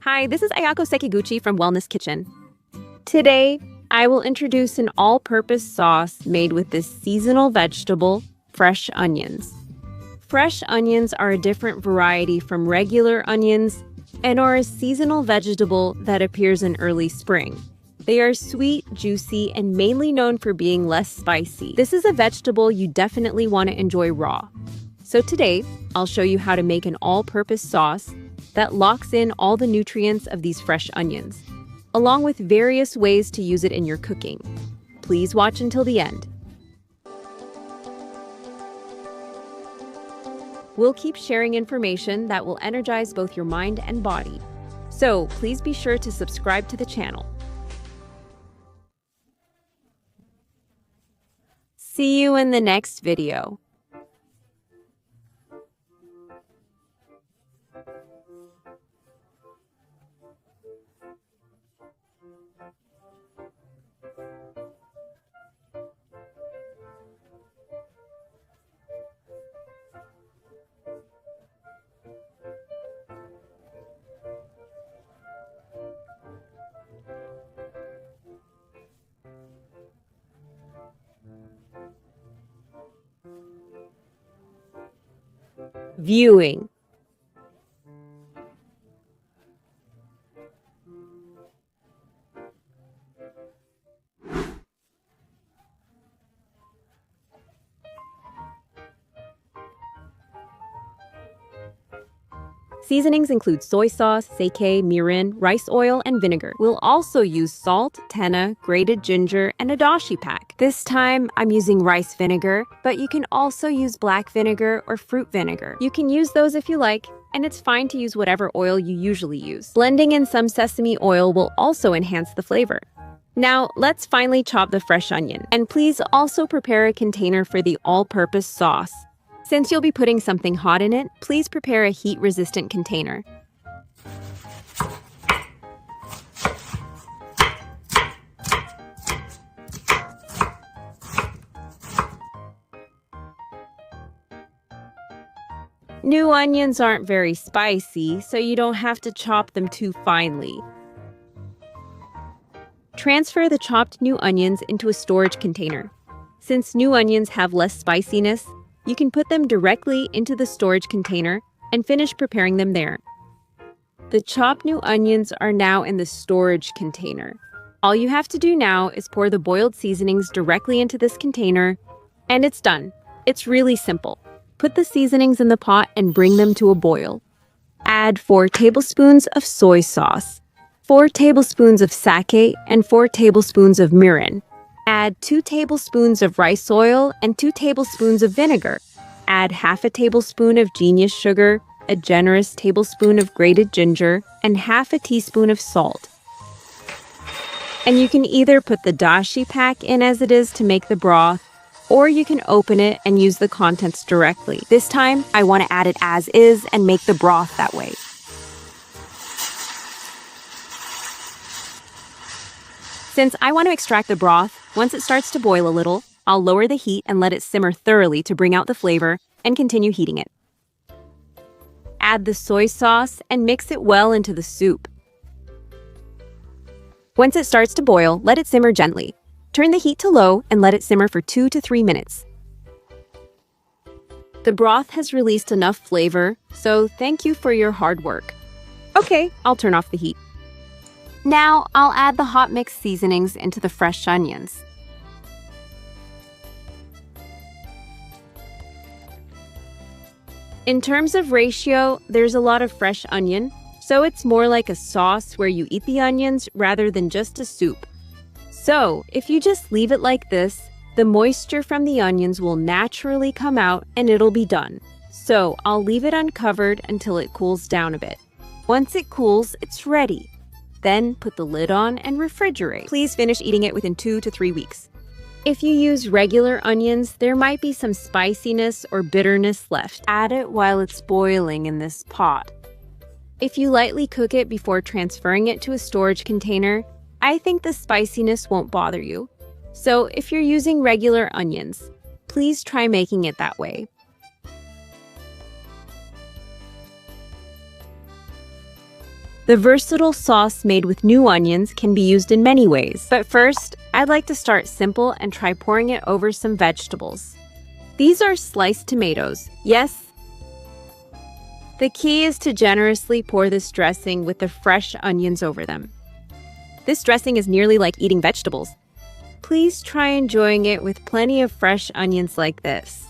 Hi, this is Ayako Sekiguchi from Wellness Kitchen. Today, I will introduce an all-purpose sauce made with this seasonal vegetable, fresh onions. Fresh onions are a different variety from regular onions and are a seasonal vegetable that appears in early spring. They are sweet, juicy, and mainly known for being less spicy. This is a vegetable you definitely want to enjoy raw. So today, I'll show you how to make an all-purpose sauce that locks in all the nutrients of these fresh onions, along with various ways to use it in your cooking. Please watch until the end. We'll keep sharing information that will energize both your mind and body. So please be sure to subscribe to the channel. See you in the next video. Viewing. Seasonings include soy sauce, sake, mirin, rice oil, and vinegar. We'll also use salt, henna, grated ginger, and a dashi pack. This time, I'm using rice vinegar, but you can also use black vinegar or fruit vinegar. You can use those if you like, and it's fine to use whatever oil you usually use. Blending in some sesame oil will also enhance the flavor. Now, let's finally chop the fresh onion. And please also prepare a container for the all-purpose sauce. Since you'll be putting something hot in it, please prepare a heat-resistant container. New onions aren't very spicy, so you don't have to chop them too finely. Transfer the chopped new onions into a storage container. Since new onions have less spiciness, you can put them directly into the storage container and finish preparing them there. The chopped new onions are now in the storage container. All you have to do now is pour the boiled seasonings directly into this container, and it's done. It's really simple. Put the seasonings in the pot and bring them to a boil. Add 4 tablespoons of soy sauce, 4 tablespoons of sake, and 4 tablespoons of mirin. Add 2 tablespoons of rice oil and 2 tablespoons of vinegar. Add half a tablespoon of genius sugar, a generous tablespoon of grated ginger, and half a teaspoon of salt. And you can either put the dashi pack in as it is to make the broth, or you can open it and use the contents directly. This time, I want to add it as is and make the broth that way. Since I want to extract the broth, once it starts to boil a little, I'll lower the heat and let it simmer thoroughly to bring out the flavor and continue heating it. Add the soy sauce and mix it well into the soup. Once it starts to boil, let it simmer gently. Turn the heat to low and let it simmer for 2 to 3 minutes. The broth has released enough flavor, so thank you for your hard work. Okay, I'll turn off the heat. Now, I'll add the hot mix seasonings into the fresh onions. In terms of ratio, there's a lot of fresh onion, so it's more like a sauce where you eat the onions rather than just a soup. So, if you just leave it like this, the moisture from the onions will naturally come out and it'll be done. So, I'll leave it uncovered until it cools down a bit. Once it cools, it's ready. Then put the lid on and refrigerate. Please finish eating it within 2 to 3 weeks. If you use regular onions, there might be some spiciness or bitterness left. Add it while it's boiling in this pot. If you lightly cook it before transferring it to a storage container, I think the spiciness won't bother you. So if you're using regular onions, please try making it that way. The versatile sauce made with new onions can be used in many ways. But first, I'd like to start simple and try pouring it over some vegetables. These are sliced tomatoes. Yes? The key is to generously pour this dressing with the fresh onions over them. This dressing is nearly like eating vegetables. Please try enjoying it with plenty of fresh onions like this.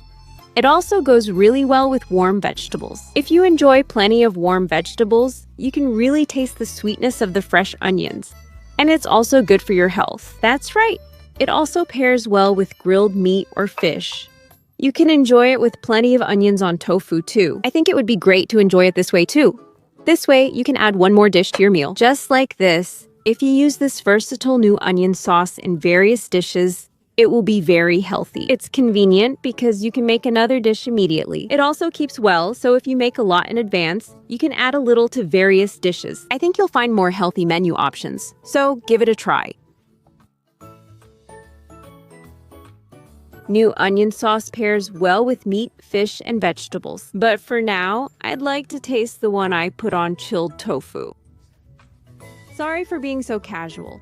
It also goes really well with warm vegetables. If you enjoy plenty of warm vegetables, you can really taste the sweetness of the fresh onions. And it's also good for your health. That's right. It also pairs well with grilled meat or fish. You can enjoy it with plenty of onions on tofu too. I think it would be great to enjoy it this way too. This way, you can add one more dish to your meal. Just like this, if you use this versatile new onion sauce in various dishes, it will be very healthy. It's convenient because you can make another dish immediately. It also keeps well, so if you make a lot in advance, you can add a little to various dishes. I think you'll find more healthy menu options, so give it a try. New onion sauce pairs well with meat, fish, and vegetables. But for now, I'd like to taste the one I put on chilled tofu. Sorry for being so casual.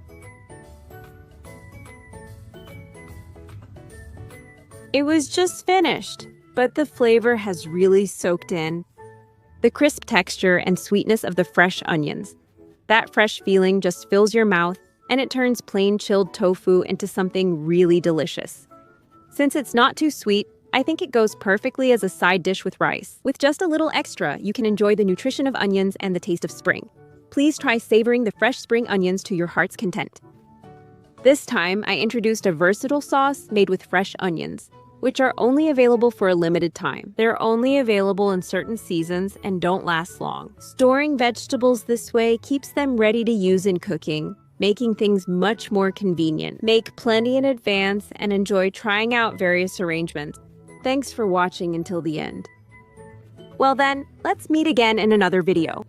It was just finished, but the flavor has really soaked in. The crisp texture and sweetness of the fresh onions. That fresh feeling just fills your mouth, and it turns plain chilled tofu into something really delicious. Since it's not too sweet, I think it goes perfectly as a side dish with rice. With just a little extra, you can enjoy the nutrition of onions and the taste of spring. Please try savoring the fresh spring onions to your heart's content. This time, I introduced a versatile sauce made with fresh onions, which are only available for a limited time. They're only available in certain seasons and don't last long. Storing vegetables this way keeps them ready to use in cooking, making things much more convenient. Make plenty in advance and enjoy trying out various arrangements. Thanks for watching until the end. Well then, let's meet again in another video.